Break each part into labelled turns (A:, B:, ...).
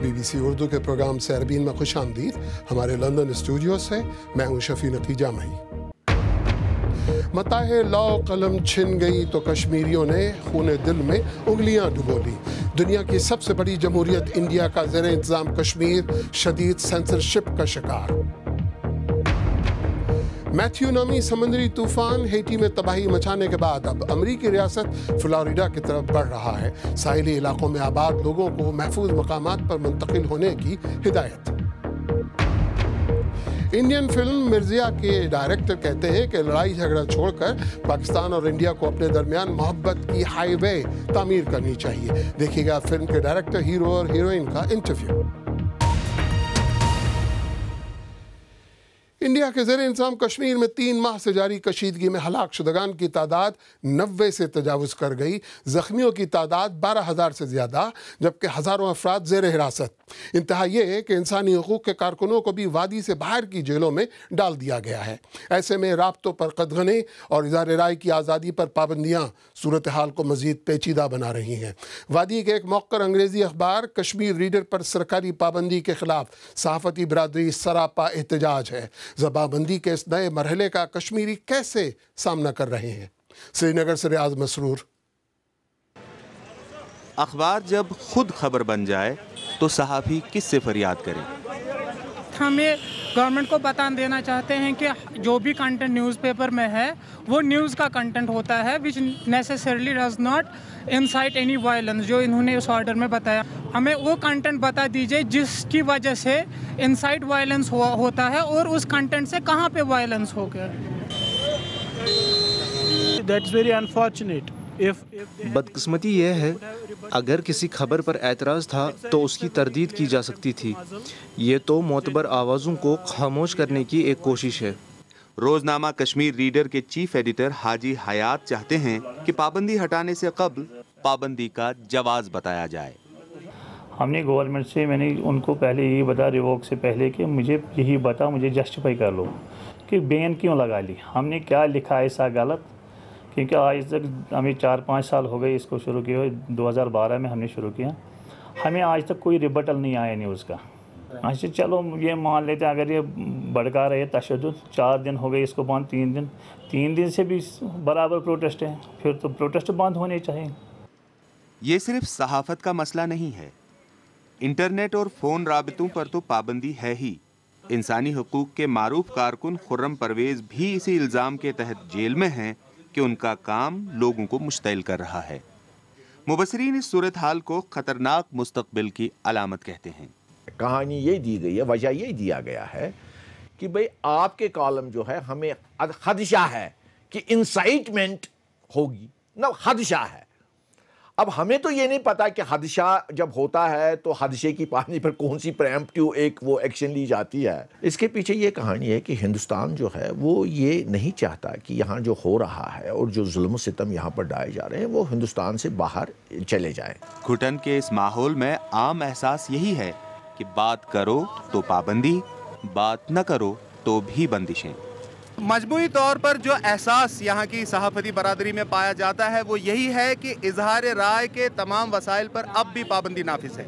A: BBC Urdu के programme सैरबीन में खुश आमदीद। हमारे लंदन स्टूडियो से मैं हूं शफी नतीजा मई। मताहे लौ कलम छिन गई तो कश्मीरियों ने खूने दिल में उंगलियां डुबो ली। दुनिया की सबसे बड़ी जमहूरियत इंडिया का ज़ेर इंतज़ाम कश्मीर शदीद सेंसरशिप का शिकार। मैथ्यू नामी समुद्री तूफान हेटी में तबाही मचाने के बाद अब अमरीकी रियासत फ्लोरिडा की तरफ बढ़ रहा है। साहिली इलाकों में आबाद लोगों को महफूज मकामात पर मुंतकिल होने की हिदायत। इंडियन फिल्म मिर्जिया के डायरेक्टर कहते हैं कि लड़ाई झगड़ा छोड़कर पाकिस्तान और इंडिया को अपने दरमियान मोहब्बत की हाईवे तामीर करनी चाहिए। देखिएगा फिल्म के डायरेक्टर, हीरो और हीरोइन का इंटरव्यू। इंडिया के ज़ेर इंतज़ाम कश्मीर में 3 माह से जारी कशीदगी में हलाक शुदगान की तादाद 90 से तजावुज़ कर गई। ज़ख्मियों की तादाद 12,000 से ज़्यादा, जबकि हज़ारों अफराद ज़ेर हिरासत। इंतहा यह है कि इंसानी हकूक़ के कारकुनों को भी वादी से बाहर की जेलों में डाल दिया गया है। ऐसे में राब्तों पर कदगने और इज़हार राय की आज़ादी पर पाबंदियाँ सूरत हाल को मज़ीद पेचीदा बना रही हैं। वादी के एक मौक़र अंग्रेज़ी अखबार कश्मीर रीडर पर सरकारी पाबंदी के ख़िलाफ़ सहाफ़ती बरादरी सरापा एहतजाज है। ज़बाबंदी के इस नए मरहले का कश्मीरी कैसे सामना कर रहे हैं? श्रीनगर से रियाज मसरूर।
B: अखबार जब खुद खबर बन जाए तो सहाफ़ी किससे फरियाद करें?
C: हमें गवर्नमेंट को बता देना चाहते हैं कि जो भी कंटेंट न्यूज़पेपर में है वो न्यूज़ का कंटेंट होता है, which necessarily does not incite any violence. जो इन्होंने उस ऑर्डर में बताया, हमें वो कंटेंट बता दीजिए जिसकी वजह से इंसाइट वायलेंस होता है और उस कंटेंट से कहाँ पे वायलेंस हो गया।
D: That's very unfortunate.
E: बदकिस्मती यह है, अगर किसी खबर पर एतराज़ था तो उसकी तरदीद की जा सकती थी। ये तो मोतबर आवाज़ों को खामोश करने की एक कोशिश है।
B: रोज़नामा कश्मीर रीडर के चीफ एडिटर हाजी हयात चाहते हैं कि पाबंदी हटाने से कब्ल पाबंदी का जवाज़ बताया जाए।
D: हमने गवर्नमेंट से, मैंने उनको पहले यही बता, रिवोक से पहले, कि मुझे यही बता, मुझे जस्टिफाई कर लो कि बैन क्यों लगा ली, हमने क्या लिखा है ऐसा गलत। क्योंकि आज तक हमें 4-5 साल हो गए इसको शुरू किए हुए, 2012 में हमने शुरू किया, हमें आज तक कोई रिबटल नहीं आया न्यूज़ का। अच्छा चलो ये मान लेते हैं, अगर ये भड़का रहे तशद्दुद, 4 दिन हो गए इसको बंद, 3 दिन से भी बराबर प्रोटेस्ट है, फिर तो प्रोटेस्ट बंद होने चाहिए।
B: ये सिर्फ सहाफ़त का मसला नहीं है, इंटरनेट और फ़ोन राबितों पर तो पाबंदी है ही। इंसानी हकूक़ के मारूफ कारकुन खुर्रम परवेज़ भी इसी इल्ज़ाम के तहत जेल में हैं कि उनका काम लोगों को मुश्तइल कर रहा है। मुबसरीन इस सूरत हाल को ख़तरनाक मुस्तक़बिल की अलामत कहते हैं।
F: कहानी ये दी गई है, वजह ये दिया गया है कि भाई आपके कॉलम जो है, हमें खदशा है कि इंसाइटमेंट होगी ना, खदशा है। अब हमें तो ये नहीं पता कि खदशा जब होता है तो खदशे की पानी पर कौन सी प्रेम्प्टिव एक वो एक्शन ली जाती है। इसके पीछे ये कहानी है कि हिंदुस्तान जो है वो ये नहीं चाहता कि यहाँ जो हो रहा है और जो जुल्म सितम यहाँ पर डाले जा रहे हैं वो हिंदुस्तान से बाहर चले जाए।
B: घुटन के इस माहौल में आम एहसास यही है कि बात करो तो पाबंदी, बात न करो तो भी बंदिशें। मजमूई तौर पर जो एहसास यहाँ की सहाफ़ती बरादरी में पाया जाता है वो यही है कि इजहार राय के तमाम वसाइल पर अब भी पाबंदी नाफिज है।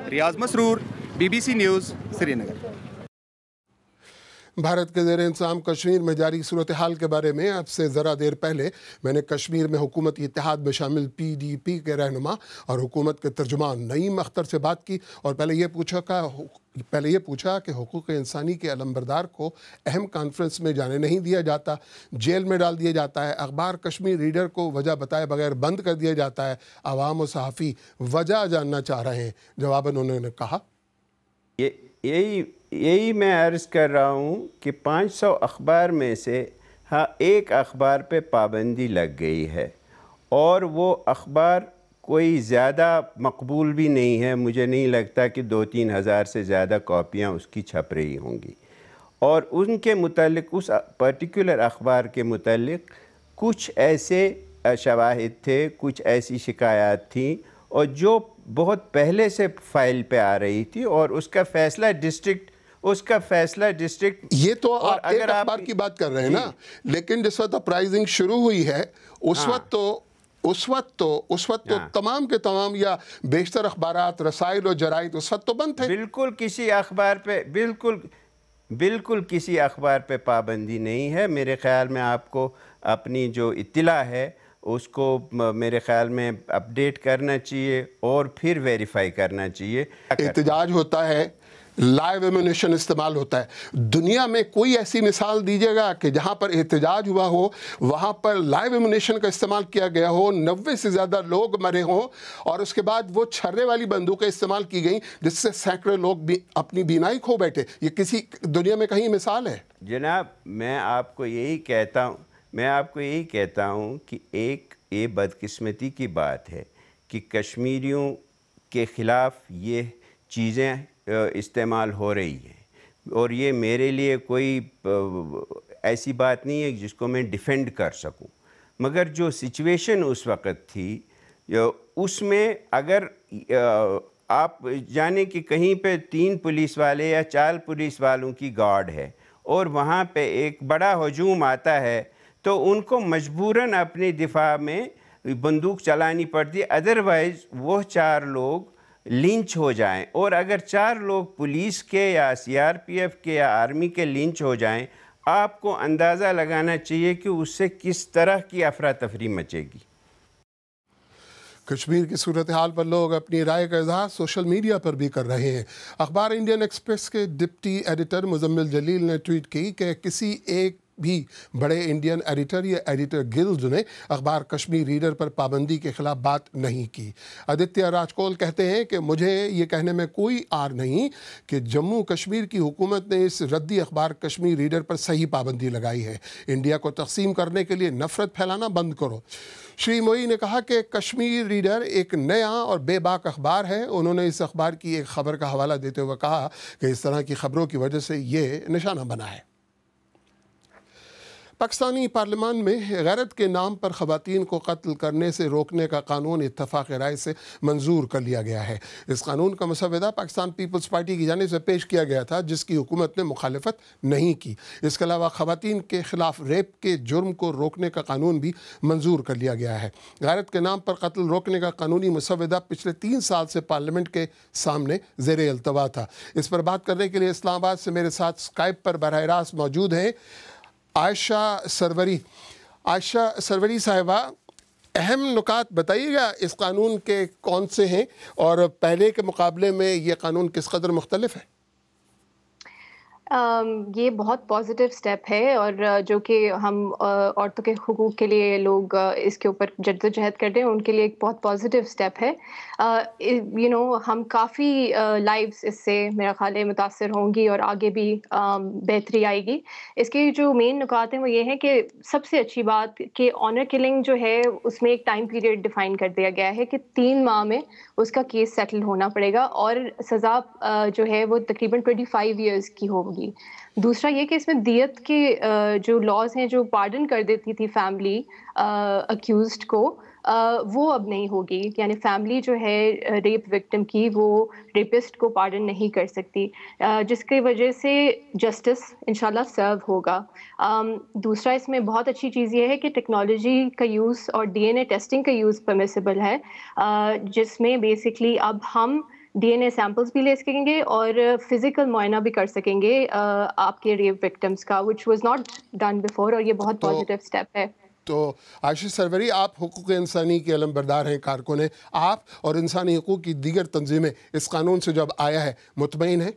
B: रियाज मसरूर, BBC न्यूज़, श्रीनगर।
A: भारत के ज़ेर इंतज़ाम कश्मीर में जारी सूरत हाल के बारे में अब से ज़रा देर पहले मैंने कश्मीर में हुकूमती इत्तेहाद में शामिल PDP के रहनुमा और हुकूमत के तर्जुमान नईम अख्तर से बात की और पहले ये पूछा कि हुकूक इंसानी के अलमबरदार को अहम कॉन्फ्रेंस में जाने नहीं दिया जाता, जेल में डाल दिया जाता है, अखबार कश्मीर रीडर को वजह बताए बगैर बंद कर दिया जाता है। आवाम और सहाफ़ी वजह जानना चाह रहे हैं। जवाबन उन्होंने कहा,
G: यही मैं अर्ज़ कर रहा हूँ कि 500 अखबार में से हाँ एक अखबार पे पाबंदी लग गई है और वो अखबार कोई ज़्यादा मकबूल भी नहीं है। मुझे नहीं लगता कि 2-3 हज़ार से ज़्यादा कॉपियाँ उसकी छप रही होंगी और उनके मुतालिक, उस पर्टिकुलर अखबार के मुतालिक कुछ ऐसे शवाहिद थे, कुछ ऐसी शिकायत थी और जो बहुत पहले से फाइल पे आ रही थी और उसका फैसला डिस्ट्रिक्ट
A: ये तो आप एक अखबार की बात कर रहे हैं ना, लेकिन जिस वक्त अपराइजिंग शुरू हुई है उस वक्त तो उस वक्त तो तमाम के तमाम या बेशतर अखबारात, रसाइल और जराइद उस वक्त तो बंद थे।
G: बिल्कुल किसी अखबार पे बिल्कुल किसी अखबार पे पाबंदी नहीं है। मेरे ख्याल में आपको अपनी जो इत्तला है उसको मेरे ख्याल में अपडेट करना चाहिए और फिर वेरीफाई करना चाहिए।
A: एहतजाज होता है, लाइव एम्यूनेशन इस्तेमाल होता है। दुनिया में कोई ऐसी मिसाल दीजिएगा कि जहाँ पर एहतजाज हुआ हो वहाँ पर लाइव एम्यूनेशन का इस्तेमाल किया गया हो, 90 से ज़्यादा लोग मरे हों और उसके बाद वो छर्रे वाली बंदूकें इस्तेमाल की गई जिससे सैकड़ों लोग भी अपनी बीनाई खो बैठे। ये किसी दुनिया में कहीं मिसाल है?
G: जनाब, मैं आपको यही कहता हूँ कि एक ये बदकिस्मती की बात है कि कश्मीरियों के ख़िलाफ़ ये चीज़ें इस्तेमाल हो रही है और ये मेरे लिए कोई ऐसी बात नहीं है जिसको मैं डिफेंड कर सकूं। मगर जो सिचुएशन उस वक़्त थी उसमें अगर आप जाने कि कहीं पे 3 पुलिस वाले या 4 पुलिस वालों की गार्ड है और वहाँ पे एक बड़ा हजूम आता है तो उनको मजबूरन अपने दिफा में बंदूक चलानी पड़ती, अदरवाइज़ वो 4 लोग लिंच हो जाएं। और अगर 4 लोग पुलिस के या सीआरपीएफ के या आर्मी के लिंच हो जाएं, आपको अंदाज़ा लगाना चाहिए कि उससे किस तरह की अफरा तफरी मचेगी।
A: कश्मीर की सूरत हाल पर लोग अपनी राय का इजहार सोशल मीडिया पर भी कर रहे हैं। अखबार इंडियन एक्सप्रेस के डिप्टी एडिटर मुजम्मिल जलील ने ट्वीट की कि किसी एक भी बड़े इंडियन एडिटर या एडिटर गिल्ड ने अखबार कश्मीर रीडर पर पाबंदी के खिलाफ बात नहीं की। आदित्य राजकोल कहते हैं कि मुझे ये कहने में कोई आर नहीं कि जम्मू कश्मीर की हुकूमत ने इस रद्दी अखबार कश्मीर रीडर पर सही पाबंदी लगाई है। इंडिया को तकसीम करने के लिए नफरत फैलाना बंद करो। श्री मोई ने कहा कि कश्मीर रीडर एक नया और बेबाक अखबार है। उन्होंने इस अखबार की एक खबर का हवाला देते हुए कहा कि इस तरह की खबरों की वजह से ये निशाना बना है। पाकिस्तानी पार्लियामान में गैरत के नाम पर ख़वातीन को कत्ल करने से रोकने का कानून इत्तफ़ाक़ राय से मंजूर कर लिया गया है। इस कानून का मसवदा पाकिस्तान पीपल्स पार्टी की जानिब से पेश किया गया था जिसकी हुकूमत ने मुखालफत नहीं की। इसके अलावा ख़वातीन के ख़िलाफ़ रेप के जुर्म को रोकने का कानून भी मंजूर कर लिया गया है। गैरत के नाम पर कत्ल रोकने का कानूनी मसवदा पिछले 3 साल से पार्लियामेंट के सामने ज़ेरे अल्तवा था। इस पर बात करने के लिए इस्लामाबाद से मेरे साथ स्काइप पर बराह रास्त मौजूद हैं आयशा सरवरी साहिबा, अहम नुकात बताइएगा इस कानून के कौन से हैं और पहले के मुकाबले में ये कानून किस कदर मुख्तलिफ है?
H: ये बहुत पॉजिटिव स्टेप है और जो कि हम औरतों के हुकूक के लिए लोग इसके ऊपर जद्दोजहद करते हैं उनके लिए एक बहुत पॉजिटिव स्टेप है। हम काफ़ी लाइव्स इससे मेरा ख्याल है मुतासर होंगी और आगे भी बेहतरी आएगी। इसके जो मेन नुकात हैं वो ये हैं कि सबसे अच्छी बात कि ऑनर किलिंग जो है उसमें एक टाइम पीरियड डिफ़ाइन कर दिया गया है कि 3 माह में उसका केस सेटल होना पड़ेगा और सज़ा जो है वो तकरीबन 25 ईयर्स की होगी। दूसरा ये कि इसमें दियत के जो लॉज हैं जो पार्डन कर देती थी फैमिली अक्यूज्ड को, वो अब नहीं होगी। यानी फैमिली जो है रेप विक्टिम की वो रेपिस्ट को पार्डन नहीं कर सकती, जिसकी वजह से जस्टिस इंशाल्लाह सर्व होगा। दूसरा इसमें बहुत अच्छी चीज़ ये है कि टेक्नोलॉजी का यूज़ और डीएनए टेस्टिंग का यूज़ परमिसिबल है, जिसमें बेसिकली अब हम डीएनए सैंपल्स भी ले सकेंगे और फिजिकल मुआयना भी कर सकेंगे आपके रेप विक्टिम्स का, which was not done before, और ये बहुत पॉजिटिव स्टेप है।
A: तो आयशा सरवरी, आप हुकूक इंसानी के अलमबरदार हैं, कारकुन हैं, आप और इंसानी हुकूक की दीगर तंजीमें इस कानून से जब आया है मुतमईन हैं?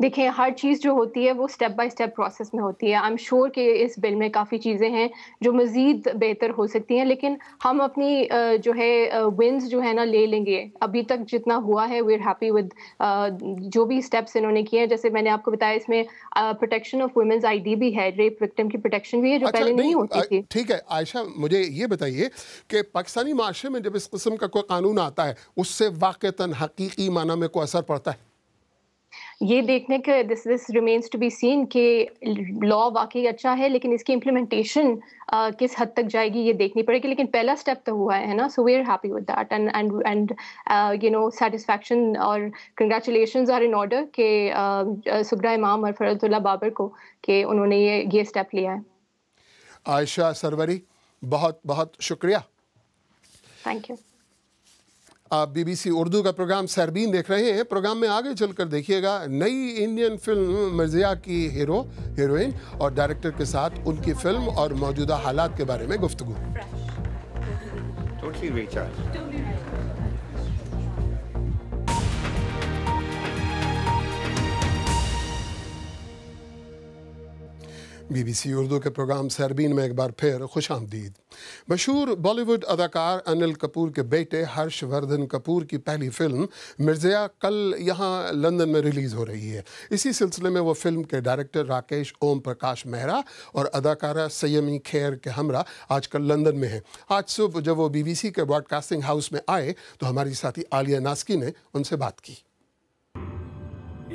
H: देखिए, हर चीज़ जो होती है वो स्टेप बाय स्टेप प्रोसेस में होती है। आई एम श्योर कि इस बिल में काफ़ी चीज़ें हैं जो मज़ीद बेहतर हो सकती हैं, लेकिन हम अपनी जो है विन्स जो है ना ले लेंगे। अभी तक जितना हुआ है वी आर हैप्पी विद जो भी स्टेप्स इन्होंने किए हैं। जैसे मैंने आपको बताया इसमें प्रोटेक्शन ऑफ वुमेन्स आईडी भी है, रेप विक्टिम की प्रोटेक्शन भी है जो पहले नहीं होती थी।
A: ठीक है आयशा, मुझे ये बताइए कि पाकिस्तानी माशरे में जब इस किस्म का कोई कानून आता है उससे वाक़तन हकीकी माना में कोई असर पड़ता है?
H: ये देखने के this remains to be seen कि लॉ वाकई अच्छा है, लेकिन इसकी इम्प्लीमेंटेशन किस हद तक जाएगी ये देखनी पड़ेगी। लेकिन पहला स्टेप तो हुआ है ना, so we are happy with that and you know satisfaction और कंग्रेचुलेशंस आर इन ऑर्डर के सुगरा इमाम और फरदुल्लाह बाबर को कि उन्होंने ये स्टेप लिया है।
A: आयशा सरवरी, बहुत बहुत शुक्रिया।
H: Thank you.
A: आप BBC उर्दू का प्रोग्राम सरबीन देख रहे हैं। प्रोग्राम में आगे चलकर देखिएगा नई इंडियन फिल्म मिर्ज़िया की हीरोइन और डायरेक्टर के साथ उनकी फिल्म और मौजूदा हालात के बारे में गुफ्तगू। BBC उर्दू के प्रोग्राम सरबीन में एक बार फिर खुशामदीद। मशहूर बॉलीवुड अदाकार अनिल कपूर के बेटे हर्षवर्धन कपूर की पहली फिल्म मिर्ज़िया कल यहाँ लंदन में रिलीज़ हो रही है। इसी सिलसिले में वो फिल्म के डायरेक्टर राकेश ओम प्रकाश मेहरा और अदाकारा सयमी खेर के हमरा आजकल लंदन में हैं। आज सुबह जब वो BBC के ब्रॉडकास्टिंग हाउस में आए तो हमारी साथी आलिया नास्की ने उनसे बात की।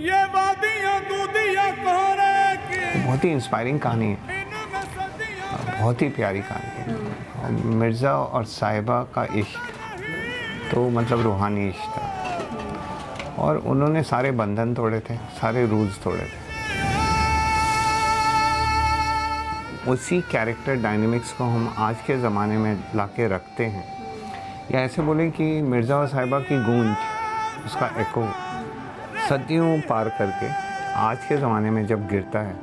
I: ये वादियां दूधियां कोहरे की
J: बहुत ही इंस्पायरिंग कहानी है, बहुत ही प्यारी कहानी है। मिर्ज़ा और साहिबा का इश्क तो मतलब रूहानी इश्क था और उन्होंने सारे बंधन तोड़े थे, सारे रूल्स तोड़े थे। उसी कैरेक्टर डायनेमिक्स को हम आज के ज़माने में लाके रखते हैं, या ऐसे बोलें कि मिर्ज़ा और साहिबा की गूंज, उसका एको सदियों पार करके आज के ज़माने में जब गिरता है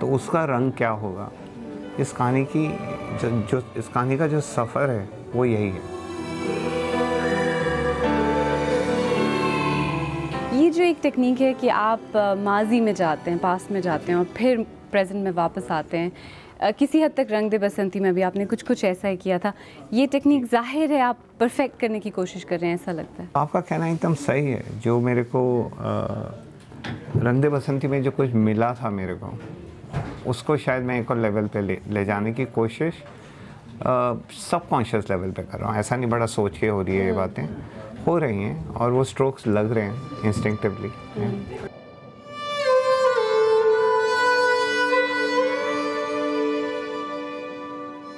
J: तो उसका रंग क्या होगा। इस कहानी की इस कहानी का जो सफ़र है वो यही है।
K: ये जो एक टेक्निक है कि आप माजी में जाते हैं, पास्ट में जाते हैं और फिर प्रेजेंट में वापस आते हैं। किसी हद तक रंग दे बसंती में भी आपने कुछ ऐसा ही किया था। ये टेक्निक जाहिर है आप परफेक्ट करने की कोशिश कर रहे हैं, ऐसा लगता है।
J: आपका कहना एकदम सही है। जो मेरे को रंग दे बसंती में जो कुछ मिला था मेरे को, उसको शायद मैं एक और लेवल पे ले जाने की कोशिश सबकॉन्शियस लेवल पे कर रहा हूँ। ऐसा नहीं बड़ा सोच के हो रही है, ये बातें हो रही हैं और वो स्ट्रोक्स लग रहे हैं इंस्टिंक्टिवली।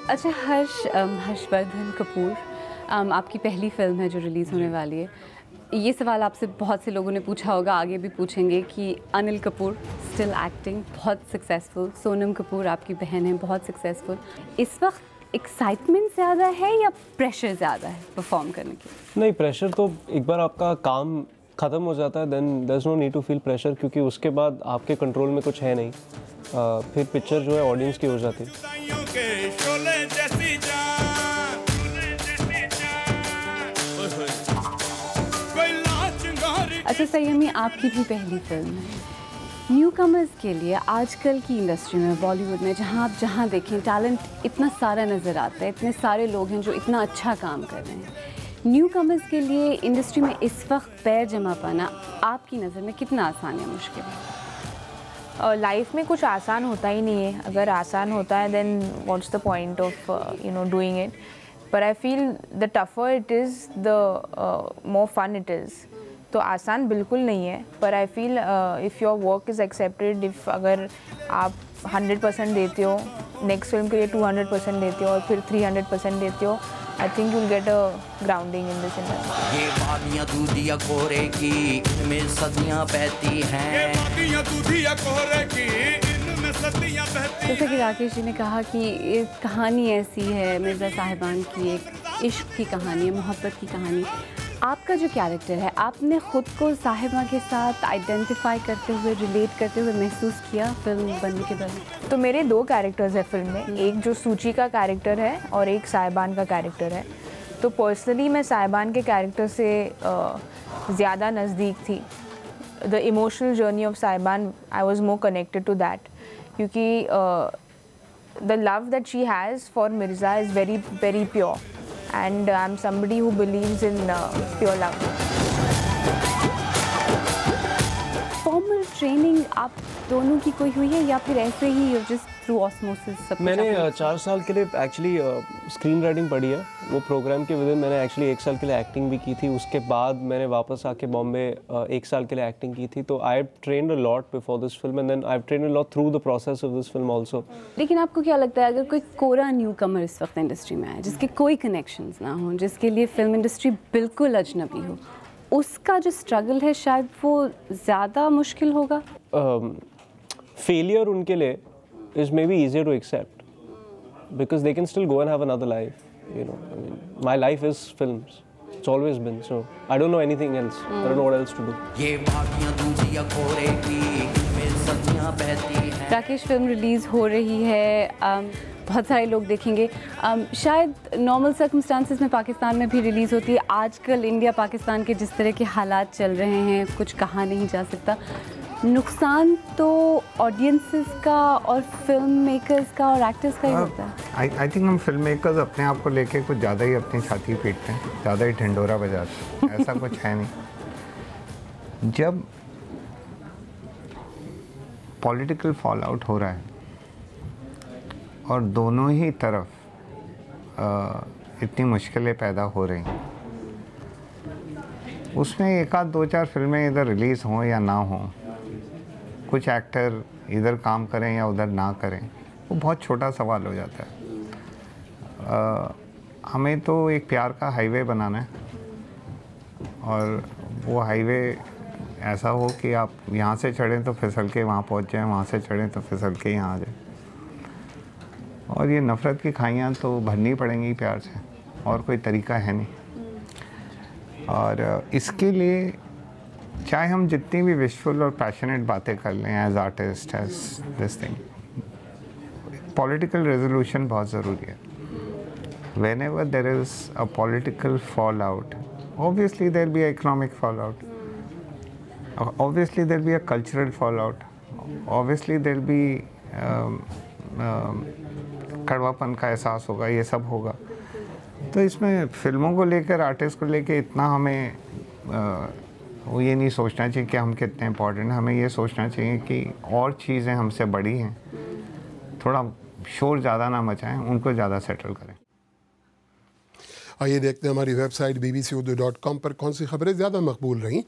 K: अच्छा, हर्षवर्धन कपूर, आपकी पहली फिल्म है जो रिलीज़ होने वाली है। ये सवाल आपसे बहुत से लोगों ने पूछा होगा, आगे भी पूछेंगे कि अनिल कपूर स्टिल एक्टिंग, बहुत सक्सेसफुल। सोनम कपूर आपकी बहन है, बहुत सक्सेसफुल। इस वक्त एक्साइटमेंट ज़्यादा है या प्रेशर ज़्यादा है परफॉर्म करने की?
L: नहीं, प्रेशर तो एक बार आपका काम ख़त्म हो जाता है then there is no need to feel pressure, क्योंकि उसके बाद आपके कंट्रोल में कुछ है नहीं। फिर पिक्चर जो है ऑडियंस की हो जाती है।
K: अच्छा सयमी, आपकी भी पहली फिल्म है। न्यू कमर्स के लिए आजकल की इंडस्ट्री में, बॉलीवुड में, जहाँ देखें टैलेंट इतना सारा नज़र आता है, इतने सारे लोग हैं जो इतना अच्छा काम कर रहे हैं। न्यू कमर्स के लिए इंडस्ट्री में इस वक्त पैर जमा पाना आपकी नज़र में कितना आसान या मुश्किल है?
M: लाइफ में कुछ आसान होता ही नहीं है। अगर आसान होता है then what's the point of doing it. पर I feel the tougher it is the more fun it is. तो आसान बिल्कुल नहीं है, पर I feel if your work is accepted, if अगर आप 100% देते हो, नेक्स्ट फिल्म के लिए 200% देते हो और फिर 300% देते हो, I think you'll get a grounding in this industry.
N: ये वादियाँ दूधियाँ कोहरे की, इनमें सदियाँ बहती हैं। ये वादियाँ दूधियाँ कोहरे की, इनमें सदियाँ बहती हैं।
K: जैसे कि राकेश जी ने कहा कि ये कहानी ऐसी है, मिर्ज़ा साहिबान की एक इश्क की कहानी है, मोहब्बत की कहानी। आपका जो कैरेक्टर है, आपने ख़ुद को साहिबा के साथ आइडेंटिफाई करते हुए, रिलेट करते हुए महसूस किया फिल्म बनने के बाद?
M: तो मेरे 2 कैरेक्टर्स हैं फिल्म में, एक जो सूची का कैरेक्टर है और एक साहिबान का कैरेक्टर है। तो पर्सनली मैं साहिबान के कैरेक्टर से ज़्यादा नज़दीक थी। The emotional journey of Sahiban, I was more connected to that, क्योंकि the love that she has for Mirza is very very pure, and I'm somebody who believes in pure love.
K: Formal training आप दोनों की कोई हुई है या फिर ऐसे ही just through osmosis सब?
L: मैंने 4 साल के लिए एक्चुअली स्क्रीन राइटिंग पढ़ी है। वो प्रोग्राम के विदिन मैंने एक्चुअली 1 साल के लिए एक्टिंग भी की थी। उसके बाद मैंने वापस आके बॉम्बे 1 साल के लिए एक्टिंग की थी। तो I have trained a lot before this film and then I have trained a lot through the process of this film also.
K: लेकिन आपको क्या लगता है, अगर कोई कोरा न्यू कमर इस वक्त इंडस्ट्री में आए, जिसके कोई कनेक्शंस ना हो, जिसके लिए फिल्म इंडस्ट्री बिल्कुल अजनबी हो, उसका जो स्ट्रगल है शायद वो ज़्यादा मुश्किल होगा?
L: फेलियर उनके लिए is maybe easier to accept because they can still go and have another life. my life is films. It's always been. So I don't know anything else. I don't know what else to do.
K: Rakesh, film release हो रही है, बहुत सारे लोग देखेंगे, शायद normal circumstances में पाकिस्तान में भी रिलीज़ होती है। आजकल इंडिया पाकिस्तान के जिस तरह के हालात चल रहे हैं, कुछ कहा नहीं जा सकता। नुकसान तो ऑडियंसेस का और फिल्म मेकर्स का और एक्टर्स का ही होता है।
J: आई थिंक हम फिल्म मेकर्स अपने आप को लेके कुछ ज़्यादा ही अपनी छाती पीटते हैं, ज़्यादा ही ढिंडोरा बजाते हैं। ऐसा कुछ है नहीं। जब पॉलिटिकल फॉल आउट हो रहा है और दोनों ही तरफ इतनी मुश्किलें पैदा हो रही हैं, उसमें एक आध दो चार फिल्में इधर रिलीज़ हों या ना हों, कुछ एक्टर इधर काम करें या उधर ना करें, वो बहुत छोटा सवाल हो जाता है। हमें तो एक प्यार का हाईवे बनाना है और वो हाईवे ऐसा हो कि आप यहाँ से चढ़ें तो फिसल के वहाँ पहुँच जाएं, वहाँ से चढ़ें तो फिसल के यहाँ आ जाएं। और ये नफ़रत की खाइयाँ तो भरनी पड़ेंगी प्यार से, और कोई तरीका है नहीं। और इसके लिए चाहे हम जितनी भी विशफुल और पैशनेट बातें कर लें as artist, as this thing, political resolution बहुत ज़रूरी है। Whenever there is a political fallout, obviously there be economic fallout, obviously there'll be a cultural fallout, obviously there'll be कड़वापन का एहसास होगा, ये सब होगा। तो इसमें फिल्मों को लेकर, आर्टिस्ट को लेकर इतना हमें वो ये नहीं सोचना चाहिए कि हम कितने इम्पोर्टेंट हैं। हमें ये सोचना चाहिए कि और चीज़ें हमसे बड़ी हैं, थोड़ा शोर ज़्यादा ना मचाएं, उनको ज़्यादा सेटल करें।
A: आइए देखते हैं हमारी वेबसाइट bbc-urdu.com पर कौन सी खबरें ज़्यादा मकबूल रहीं।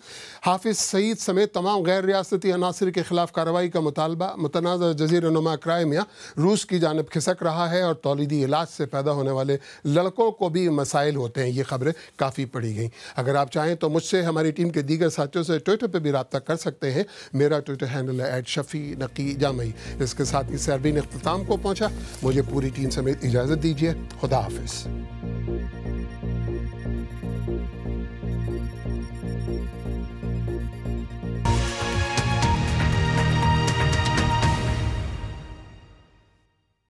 A: हाफिज़ सईद समेत तमाम गैर रियासती अनासर के ख़िलाफ़ कार्रवाई का मुतालबा मुतनाज़ा जज़ीरा-नुमा क्राइमिया रूस की जानिब खिसक रहा है और तौलीदी इलाज से पैदा होने वाले लड़कों को भी मसाइल होते हैं। ये खबरें काफ़ी पढ़ी गई। अगर आप चाहें तो मुझसे, हमारी टीम के दीगर साथियों से ट्विटर पर भी रब्ता कर सकते हैं। मेरा ट्विटर हैंडल है @शफ़ी_नकी_जामई। इसके साथ ही सरबीन इख्तिताम को पहुँचा। मुझे पूरी टीम समेत इजाज़त दीजिए। खुदा हाफिज़।